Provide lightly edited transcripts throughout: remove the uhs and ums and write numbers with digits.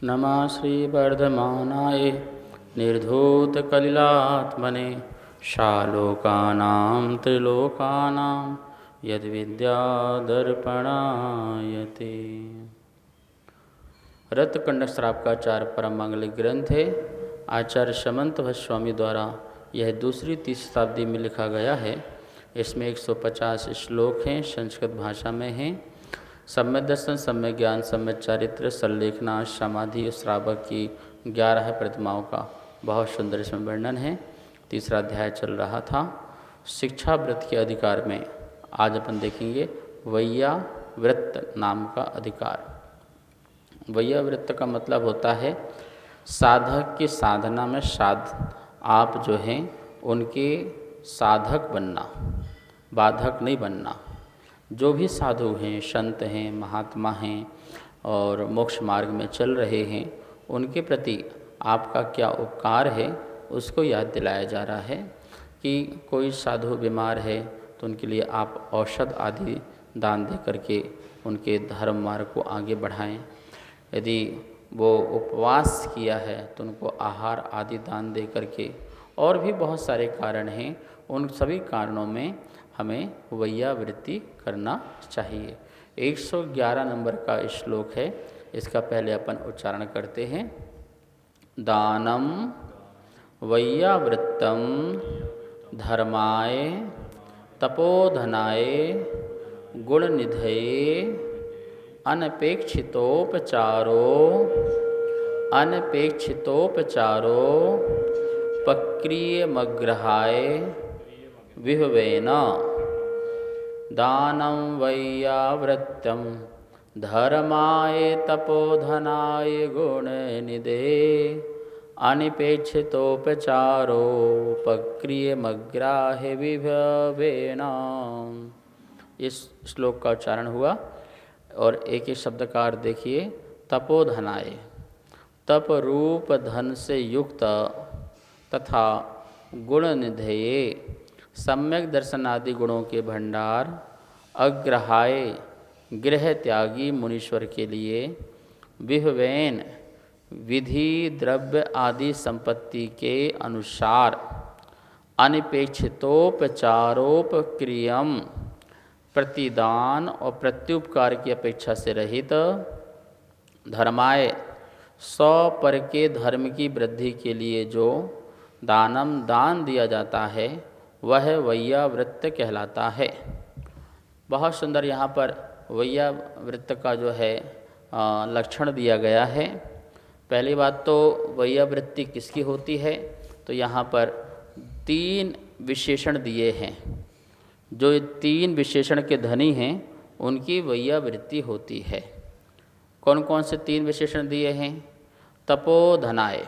नमः श्रीवर्धमानाय निर्धूतकलिलात्मने शालोकानां त्रिलोकानां यद्विद्यादर्पणायते। रत्नकंड श्रावकाचार्य परम मांगलिक ग्रंथ है। आचार्य समंत स्वामी द्वारा यह दूसरी 30 शताब्दी में लिखा गया है। इसमें 150 श्लोक हैं, संस्कृत भाषा में हैं। सम्यक दर्शन, सम्यक ज्ञान, सम्यक चारित्र, सल्लेखना, समाधि, श्रावक की 11 प्रतिमाओं का बहुत सुंदर इसमें वर्णन है। तीसरा अध्याय चल रहा था। शिक्षा व्रत के अधिकार में आज अपन देखेंगे वैयावृत्त नाम का अधिकार। वैयावृत्त का मतलब होता है साधक की साधना में आप जो हैं उनके साधक बनना, बाधक नहीं बनना। जो भी साधु हैं, संत हैं, महात्मा हैं और मोक्ष मार्ग में चल रहे हैं, उनके प्रति आपका क्या उपकार है उसको याद दिलाया जा रहा है कि कोई साधु बीमार है तो उनके लिए आप औषध आदि दान दे करके उनके धर्म मार्ग को आगे बढ़ाएं। यदि वो उपवास किया है तो उनको आहार आदि दान दे करके, और भी बहुत सारे कारण हैं। उन सभी कारणों में हमें वैयावृत्ति करना चाहिए। 111 नंबर का श्लोक है, इसका पहले अपन उच्चारण करते हैं। दानम वैयावृत्तम धर्माय तपोधनाय गुणनिधये अनपेक्षितोपचारो पक्रियमग्रहाय विभवेन। दानं वैयावृत्तं धर्माय तपोधनाय गुणनिधये अनपेक्षितोपचारो पक्रियमग्राह्य विभवेन। इस श्लोक का उच्चारण हुआ और एक एक शब्द का अर्थ देखिए। तपोधनाय, तप रूप धन से युक्त तथा गुणनिधये, सम्यक दर्शन आदि गुणों के भंडार, अग्रहाय, गृह त्यागी मुनीश्वर के लिए, विभवेन, विधि द्रव्य आदि संपत्ति के अनुसार, अनपेक्षितोपचारोपक्रियम, प्रतिदान और प्रत्युपकार की अपेक्षा से रहित, धर्माय, 100 पर के धर्म की वृद्धि के लिए जो दान दिया जाता है वह वैयावृत्त कहलाता है। बहुत सुंदर यहाँ पर वैयावृत्त का जो है लक्षण दिया गया है। पहली बात तो वैयावृत्ति किसकी होती है, तो यहाँ पर 3 विशेषण दिए हैं। जो 3 विशेषण के धनी हैं उनकी वैयावृत्ति होती है। कौन कौन से 3 विशेषण दिए हैं? तपोधनाय,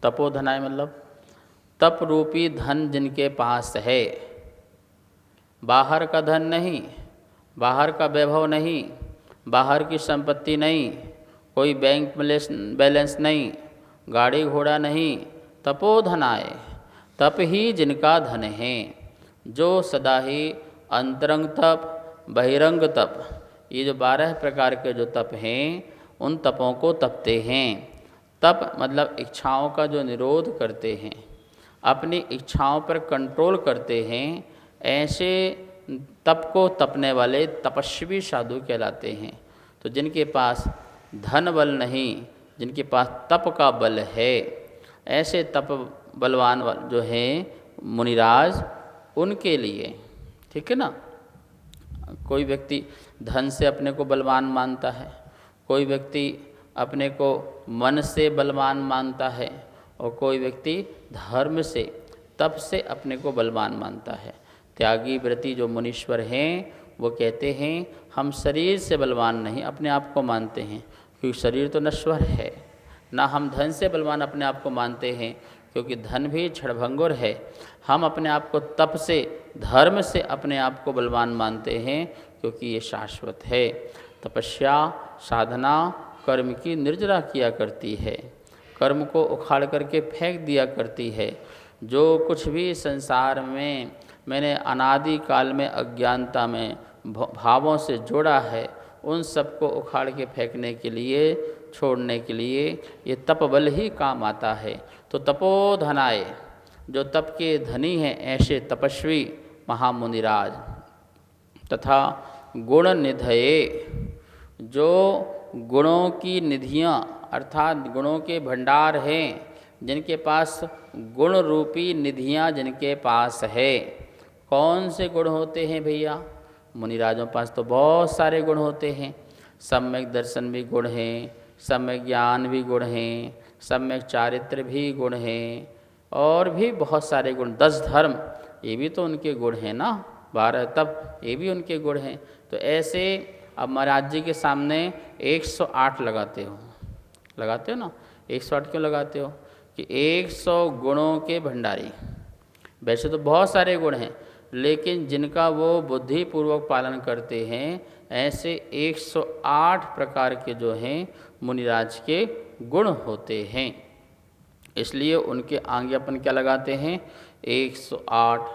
तपोधनाय मतलब तप रूपी धन जिनके पास है, बाहर का धन नहीं, बाहर का वैभव नहीं, बाहर की संपत्ति नहीं, कोई बैंक बैलेंस नहीं, गाड़ी घोड़ा नहीं। तपोधनाय, तप ही जिनका धन है, जो सदा ही अंतरंग तप, बहिरंग तप, ये जो 12 प्रकार के जो तप हैं उन तपों को तपते हैं। तप मतलब इच्छाओं का जो निरोध करते हैं, अपनी इच्छाओं पर कंट्रोल करते हैं, ऐसे तप को तपने वाले तपस्वी साधु कहलाते हैं। तो जिनके पास धन बल नहीं, जिनके पास तप का बल है, ऐसे तप बलवान जो हैं मुनिराज, उनके लिए, ठीक है ना। कोई व्यक्ति धन से अपने को बलवान मानता है, कोई व्यक्ति अपने को मन से बलवान मानता है, और कोई व्यक्ति धर्म से, तप से अपने को बलवान मानता है। त्यागी व्रती जो मुनीश्वर हैं वो कहते हैं हम शरीर से बलवान नहीं अपने आप को मानते हैं, क्योंकि शरीर तो नश्वर है। ना हम धन से बलवान अपने आप को मानते हैं, क्योंकि धन भी क्षणभंगुर है। हम अपने आप को तप से, धर्म से अपने आप को बलवान मानते हैं, क्योंकि ये शाश्वत है। तपस्या, साधना कर्म की निर्जरा किया करती है, कर्म को उखाड़ करके फेंक दिया करती है। जो कुछ भी संसार में मैंने अनादि काल में अज्ञानता में भावों से जोड़ा है, उन सबको उखाड़ के फेंकने के लिए छोड़ने के लिए ये तप बल ही काम आता है। तो तपोधनाय, जो तप के धनी हैं ऐसे तपस्वी महामुनिराज, तथा गुण निधये, जो गुणों की निधियाँ अर्थात गुणों के भंडार हैं, जिनके पास गुण रूपी निधियाँ जिनके पास है। कौन से गुण होते हैं भैया? मुनिराजों पास तो बहुत सारे गुण होते हैं। सम्यक दर्शन भी गुण हैं, सम्यक ज्ञान भी गुण हैं, सम्यक चारित्र भी गुण हैं, और भी बहुत सारे गुण, 10 धर्म ये भी तो उनके गुण हैं ना, 12 तप ये भी उनके गुण हैं। तो ऐसे अब महाराज जी के सामने 108 लगाते हो ना? 108 क्यों लगाते हो? कि 100 गुणों के भंडारी। वैसे तो बहुत सारे गुण हैं, लेकिन जिनका वो बुद्धिपूर्वक पालन करते हैं, ऐसे 108 प्रकार के जो हैं मुनिराज के गुण होते हैं। इसलिए उनके आगे अपन क्या लगाते हैं? 108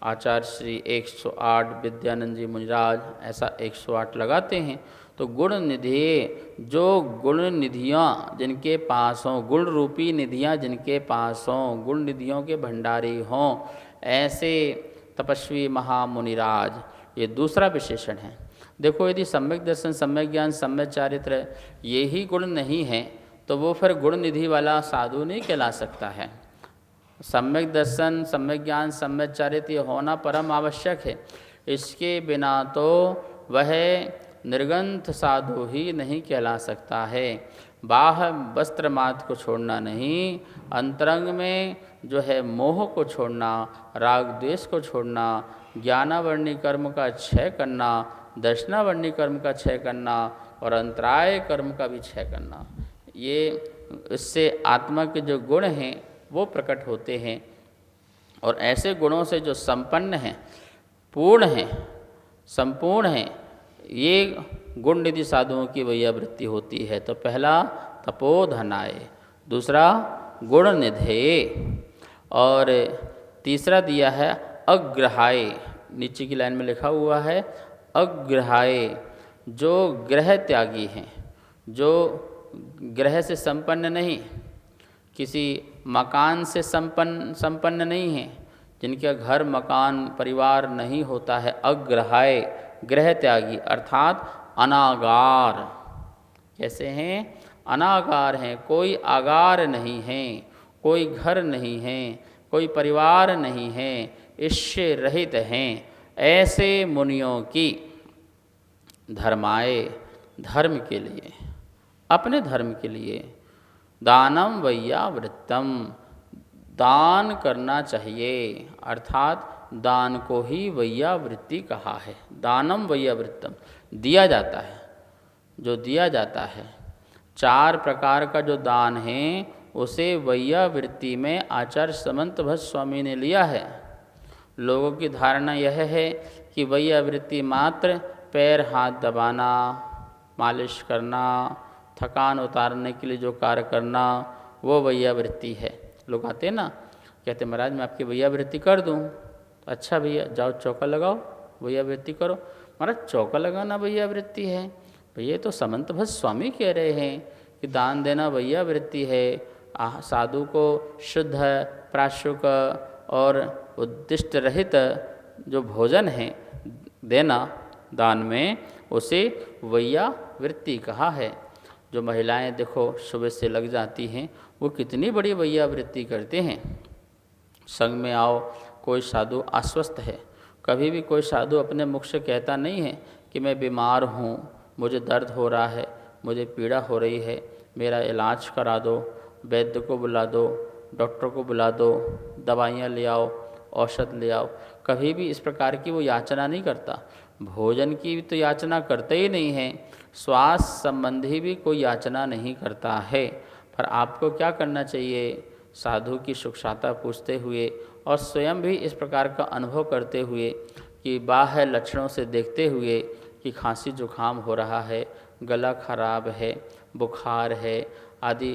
आचार्य श्री 108 विद्यानंद जी मुनिराज, ऐसा 108 लगाते हैं। तो गुण निधि, जो गुण निधियाँ जिनके पास हों, गुण रूपी निधियाँ जिनके पास हों, गुण निधियों के भंडारी हों, ऐसे तपस्वी महामुनिराज, ये दूसरा विशेषण है। देखो, यदि सम्यक दर्शन, सम्यक ज्ञान, सम्यक चारित्र ये ही गुण नहीं हैं, तो वो फिर गुण निधि वाला साधु नहीं कहला सकता है। सम्यक दर्शन, सम्यक ज्ञान, सम्यक चारित्र ये होना परम आवश्यक है। इसके बिना तो वह निर्गंथ साधु ही नहीं कहला सकता है। बाह्य वस्त्र मात्र को छोड़ना नहीं, अंतरंग में जो है मोह को छोड़ना, राग द्वेष को छोड़ना, ज्ञानावर्णी कर्म का क्षय करना, दर्शनावर्णी कर्म का क्षय करना, और अंतराय कर्म का भी क्षय करना, ये इससे आत्मा के जो गुण हैं वो प्रकट होते हैं। और ऐसे गुणों से जो संपन्न हैं, पूर्ण हैं, संपूर्ण हैं, ये गुण निधि साधुओं की वैया वृत्ति होती है। तो पहला तपोधनाय, दूसरा गुण निधेय, और तीसरा दिया है अग्रहाय। नीचे की लाइन में लिखा हुआ है अग्रहाय, जो ग्रह त्यागी हैं, जो ग्रह से संपन्न नहीं, किसी मकान से संपन्न नहीं है, जिनके घर मकान परिवार नहीं होता है, अग्रहाय ग्रह त्यागी अर्थात अनागार। कैसे हैं? अनागार हैं, कोई आगार नहीं है, कोई घर नहीं है, कोई परिवार नहीं है, इससे रहित हैं। ऐसे मुनियों की धर्माए, धर्म के लिए, अपने धर्म के लिए, दानम वैयावृत्तम, दान करना चाहिए, अर्थात दान को ही वैयावृत्ति कहा है। दानम वैयावृत्तम, दिया जाता है, जो दिया जाता है। 4 प्रकार का जो दान है उसे वैयावृत्ति में आचार्य समंत भट्ट स्वामी ने लिया है। लोगों की धारणा यह है कि वैयावृत्ति मात्र पैर हाथ दबाना, मालिश करना, थकान उतारने के लिए जो कार्य करना, वो वैयावृत्ति है। लोग आते ना, कहते महाराज मैं आपकी वैयावृत्ति कर दूं। तो अच्छा भैया जाओ चौका लगाओ, वैयावृत्ति करो। महाराज चौका लगाना वैयावृत्ति है? भैया तो समंत भट्ट स्वामी कह रहे हैं कि दान देना वैयावृत्ति है। साधु को शुद्ध, प्राशुक और उद्दिष्ट रहित जो भोजन है देना दान में, उसे वैयावृत्ति कहा है। जो महिलाएं देखो सुबह से लग जाती हैं, वो कितनी बड़ी वैयावृत्ति करते हैं। संग में आओ, कोई साधु अस्वस्थ है, कभी भी कोई साधु अपने मुख से कहता नहीं है कि मैं बीमार हूँ, मुझे दर्द हो रहा है, मुझे पीड़ा हो रही है, मेरा इलाज करा दो, वैद्य को बुला दो, डॉक्टर को बुला दो, दवाइयाँ ले आओ, औषध ले आओ। कभी भी इस प्रकार की वो याचना नहीं करता। भोजन की तो याचना करते ही नहीं है, स्वास्थ्य संबंधी भी कोई याचना नहीं करता है। पर आपको क्या करना चाहिए? साधु की सुखशाता पूछते हुए और स्वयं भी इस प्रकार का अनुभव करते हुए कि बाह्य लक्षणों से देखते हुए कि खांसी जुकाम हो रहा है, गला खराब है, बुखार है आदि,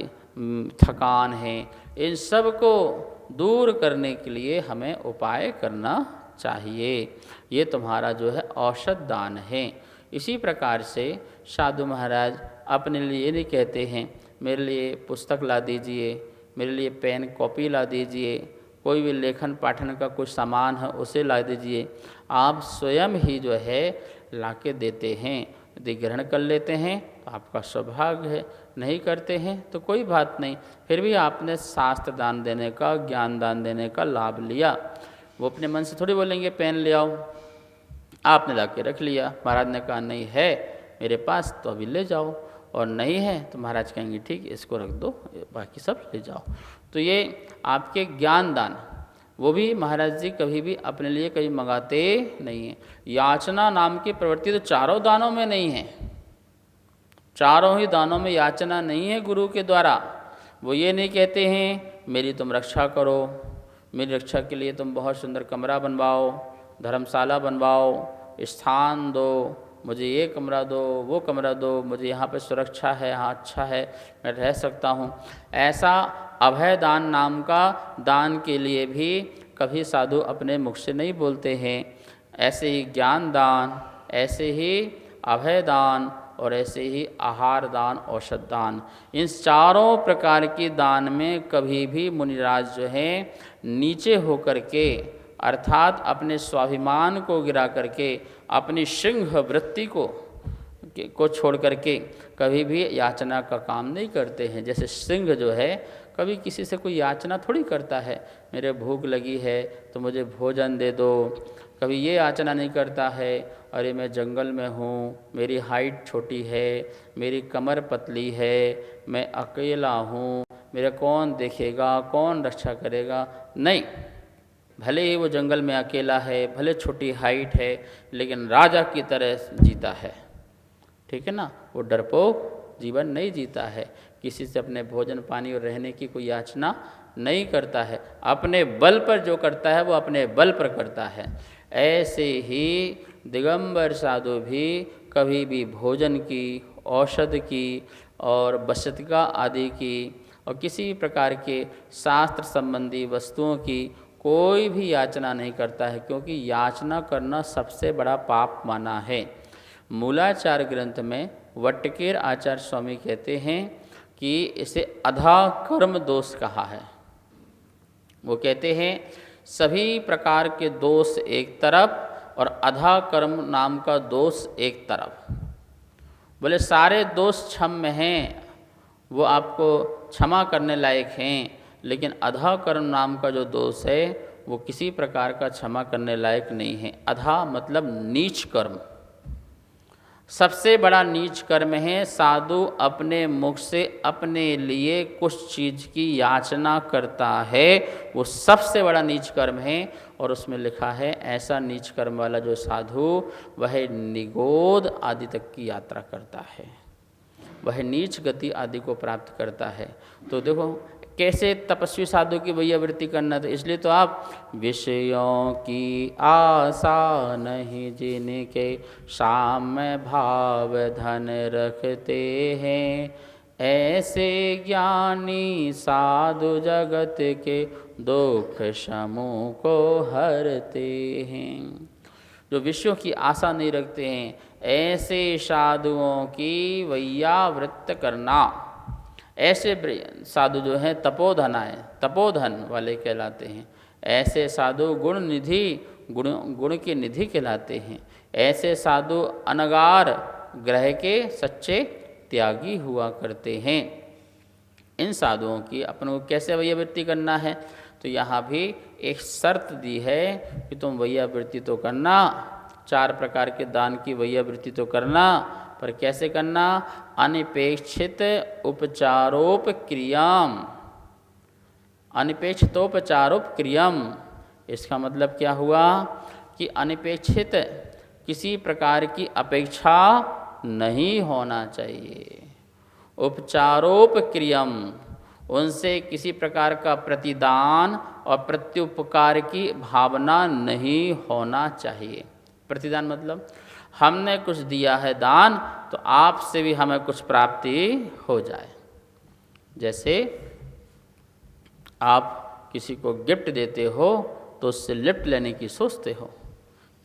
थकान है, इन सब को दूर करने के लिए हमें उपाय करना चाहिए। ये तुम्हारा जो है औषध दान है। इसी प्रकार से साधु महाराज अपने लिए ये नहीं कहते हैं मेरे लिए पुस्तक ला दीजिए, मेरे लिए पेन कॉपी ला दीजिए, कोई भी लेखन पाठन का कुछ सामान है उसे ला दीजिए। आप स्वयं ही जो है ला के देते हैं। यदि ग्रहण कर लेते हैं तो आपका सौभाग्य है, नहीं करते हैं तो कोई बात नहीं, फिर भी आपने शास्त्र दान देने का, ज्ञान दान देने का लाभ लिया। वो अपने मन से थोड़ी बोलेंगे पेन ले आओ, आपने ला के रख लिया, महाराज ने कहा नहीं है मेरे पास तो अभी ले जाओ, और नहीं है तो महाराज कहेंगे ठीक इसको रख दो, बाकी सब ले जाओ। तो ये आपके ज्ञान दान, वो भी महाराज जी कभी भी अपने लिए कभी मंगाते नहीं हैं। याचना नाम की प्रवृत्ति तो चारों दानों में नहीं है, चारों ही दानों में याचना नहीं है गुरु के द्वारा। वो ये नहीं कहते हैं मेरी तुम रक्षा करो, मेरी रक्षा के लिए तुम बहुत सुंदर कमरा बनवाओ, धर्मशाला बनवाओ, स्थान दो, मुझे ये कमरा दो, वो कमरा दो, मुझे यहाँ पे सुरक्षा है, यहाँ अच्छा है, मैं रह सकता हूँ। ऐसा अभय दान नाम का दान के लिए भी कभी साधु अपने मुख से नहीं बोलते हैं। ऐसे ही ज्ञान दान, ऐसे ही अभय दान और ऐसे ही आहार दान, औषध दान, इन चारों प्रकार के दान में कभी भी मुनिराज जो हैं नीचे होकर के, अर्थात अपने स्वाभिमान को गिरा करके, अपनी सिंह वृत्ति को छोड़ करके कभी भी याचना का काम नहीं करते हैं। जैसे सिंह जो है कभी किसी से कोई याचना थोड़ी करता है, मेरे भूख लगी है तो मुझे भोजन दे दो। कभी ये याचना नहीं करता है अरे मैं जंगल में हूँ, मेरी हाइट छोटी है, मेरी कमर पतली है, मैं अकेला हूँ, मेरा कौन देखेगा, कौन रक्षा करेगा। नहीं, भले ही वो जंगल में अकेला है, भले छोटी हाइट है, लेकिन राजा की तरह जीता है, ठीक है ना। वो डरपोक जीवन नहीं जीता है, किसी से अपने भोजन पानी और रहने की कोई याचना नहीं करता है। अपने बल पर जो करता है वो अपने बल पर करता है। ऐसे ही दिगंबर साधु भी कभी भी भोजन की, औषध की और बसतिका आदि की और किसी प्रकार के शास्त्र संबंधी वस्तुओं की कोई भी याचना नहीं करता है, क्योंकि याचना करना सबसे बड़ा पाप माना है। मूलाचार ग्रंथ में वट्टकेर आचार्य स्वामी कहते हैं कि इसे अधा कर्म दोष कहा है। वो कहते हैं सभी प्रकार के दोष एक तरफ और अधा कर्म नाम का दोष एक तरफ। बोले सारे दोष क्षम्य हैं, वो आपको क्षमा करने लायक हैं, लेकिन अधा कर्म नाम का जो दोष है वो किसी प्रकार का क्षमा करने लायक नहीं है। अधा मतलब नीच कर्म, सबसे बड़ा नीच कर्म है। साधु अपने मुख से अपने लिए कुछ चीज़ की याचना करता है, वो सबसे बड़ा नीच कर्म है। और उसमें लिखा है ऐसा नीच कर्म वाला जो साधु वह निगोद आदि तक की यात्रा करता है, वह नीच गति आदि को प्राप्त करता है। तो देखो कैसे तपस्वी साधु की भैया वृत्ति करना। तो इसलिए तो आप विषयों की आशा नहीं जिनके साम्य भाव धन रखते हैं, ऐसे ज्ञानी साधु जगत के दुख समूह को हरते हैं। जो विषयों की आशा नहीं रखते हैं, ऐसे साधुओं की वैयावृत्त करना। ऐसे साधु जो हैं तपोधनाएँ, तपोधन वाले कहलाते हैं। ऐसे साधु गुण निधि, गुण के निधि कहलाते हैं। ऐसे साधु अनगार ग्रह के सच्चे त्यागी हुआ करते हैं। इन साधुओं की अपन को कैसे वैयावृत्ति करना है, तो यहाँ भी एक शर्त दी है कि तुम वैयावृत्ति तो करना, 4 प्रकार के दान की वैयावृत्ति तो करना, पर कैसे करना। अनपेक्षित उपचारोप क्रियाम, अनपेक्षितोपचारोप क्रियम। इसका मतलब क्या हुआ कि अनपेक्षित किसी प्रकार की अपेक्षा नहीं होना चाहिए। उपचारोप क्रियम, उनसे किसी प्रकार का प्रतिदान और प्रत्युपकार की भावना नहीं होना चाहिए। प्रतिदान मतलब हमने कुछ दिया है दान, तो आपसे भी हमें कुछ प्राप्ति हो जाए। जैसे आप किसी को गिफ्ट देते हो तो उससे लिफ्ट लेने की सोचते हो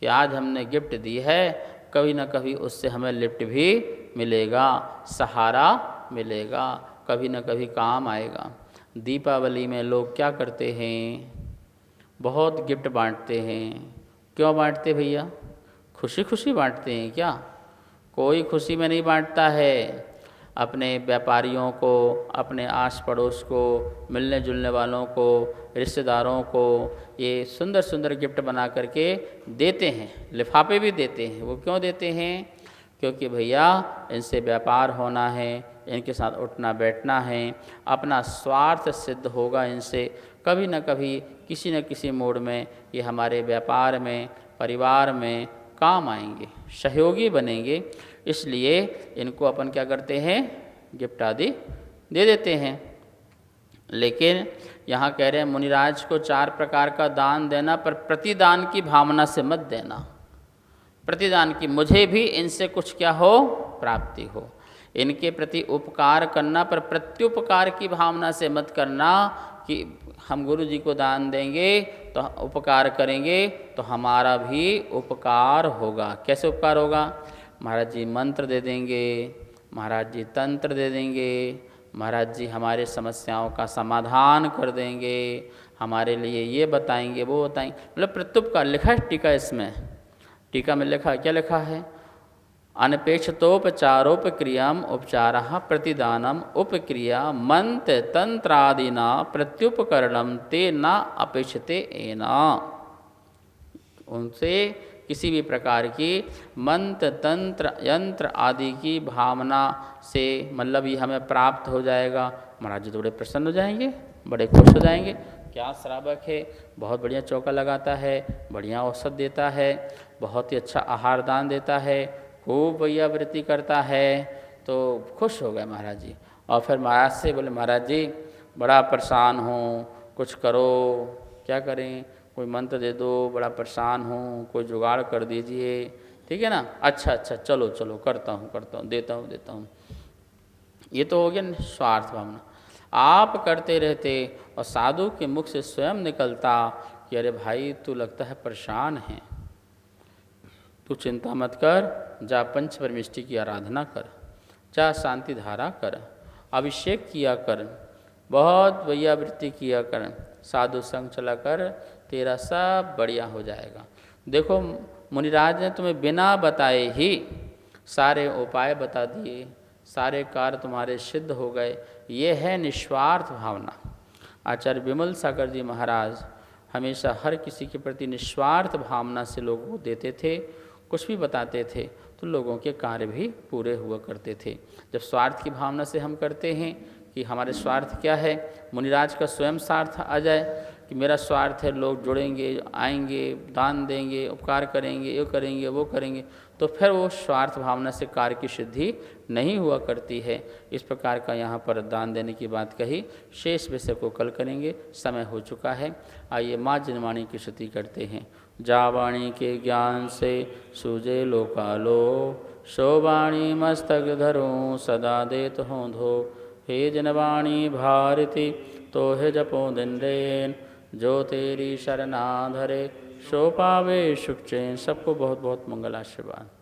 कि आज हमने गिफ्ट दी है, कभी ना कभी उससे हमें लिफ्ट भी मिलेगा, सहारा मिलेगा, कभी न कभी काम आएगा। दीपावली में लोग क्या करते हैं, बहुत गिफ्ट बांटते हैं। क्यों बांटते भैया? खुशी खुशी बांटते हैं क्या? कोई खुशी में नहीं बांटता है। अपने व्यापारियों को, अपने आस पड़ोस को, मिलने जुलने वालों को, रिश्तेदारों को ये सुंदर सुंदर गिफ्ट बना करके देते हैं, लिफाफे भी देते हैं। वो क्यों देते हैं? क्योंकि भैया इनसे व्यापार होना है, इनके साथ उठना बैठना है, अपना स्वार्थ सिद्ध होगा इनसे। कभी न कभी किसी न किसी मोड़ में ये हमारे व्यापार में, परिवार में काम आएंगे, सहयोगी बनेंगे। इसलिए इनको अपन क्या करते हैं, गिफ्ट आदि दे देते हैं। लेकिन यहाँ कह रहे हैं मुनिराज को 4 प्रकार का दान देना, पर प्रतिदान की भावना से मत देना। प्रतिदान की, मुझे भी इनसे कुछ क्या हो, प्राप्ति हो। इनके प्रति उपकार करना, पर प्रत्युपकार की भावना से मत करना कि हम गुरु जी को दान देंगे तो उपकार करेंगे तो हमारा भी उपकार होगा। कैसे उपकार होगा? महाराज जी मंत्र दे देंगे, महाराज जी तंत्र दे देंगे, महाराज जी हमारे समस्याओं का समाधान कर देंगे, हमारे लिए ये बताएंगे वो बताएंगे। मतलब प्रत्युपकार लिखा है टीका, इसमें टीका में लिखा, क्या लिखा है? अनपेक्षितोपचारोपक्रियाम उपचारः प्रतिदानम उपक्रिया मंत्र तंत्रादिना प्रत्युपकरणम ते न अपेक्षते एना। उनसे किसी भी प्रकार की मंत्र तंत्र यंत्र आदि की भावना से, मतलब ये हमें प्राप्त हो जाएगा। महाराज जी तो बड़े प्रसन्न हो जाएंगे, बड़े खुश हो जाएंगे। क्या श्रावक है, बहुत बढ़िया चौका लगाता है, बढ़िया औषध देता है, बहुत ही अच्छा आहार दान देता है, खूब भैया वृत्ति करता है, तो खुश हो गए महाराज जी। और फिर महाराज से बोले, महाराज जी बड़ा परेशान हूँ, कुछ करो। क्या करें? कोई मंत्र दे दो, बड़ा परेशान हूँ, कोई जुगाड़ कर दीजिए। ठीक है ना? अच्छा अच्छा, चलो चलो, करता हूँ, देता हूँ। ये तो हो गया स्वार्थ भावना। आप करते रहते और साधु के मुख से स्वयं निकलता कि अरे भाई तू लगता है परेशान है, तू चिंता मत कर, जा पंच परमिष्टि की आराधना कर, जा शांति धारा कर, अभिषेक किया कर, बहुत भैया वृत्ति किया कर, साधु संग चला कर, तेरा सब बढ़िया हो जाएगा। देखो मुनिराज ने तुम्हें बिना बताए ही सारे उपाय बता दिए, सारे कार्य तुम्हारे सिद्ध हो गए। ये है निस्वार्थ भावना। आचार्य विमल सागर जी महाराज हमेशा हर किसी के प्रति निस्वार्थ भावना से लोगों को देते थे, कुछ भी बताते थे तो लोगों के कार्य भी पूरे हुआ करते थे। जब स्वार्थ की भावना से हम करते हैं कि हमारे स्वार्थ क्या है, मुनिराज का स्वयं स्वार्थ आ जाए कि मेरा स्वार्थ है लोग जुड़ेंगे, आएंगे, दान देंगे, उपकार करेंगे, ये करेंगे, वो करेंगे, तो फिर वो स्वार्थ भावना से कार्य की सिद्धि नहीं हुआ करती है। इस प्रकार का यहाँ पर दान देने की बात कही। शेष विषय को कल करेंगे, समय हो चुका है। आइए माँ जिनवाणी की स्तुति करते हैं। जावाणी के ज्ञान से सूझे लोकालो, शोवाणी मस्तक धरो सदा देत हों धो। हे जिनवाणी भारती तो है जपो दिन रैन, जो तेरी शरणा धरे सो पावे सुख चैन। सबको बहुत बहुत मंगल आशीर्वाद।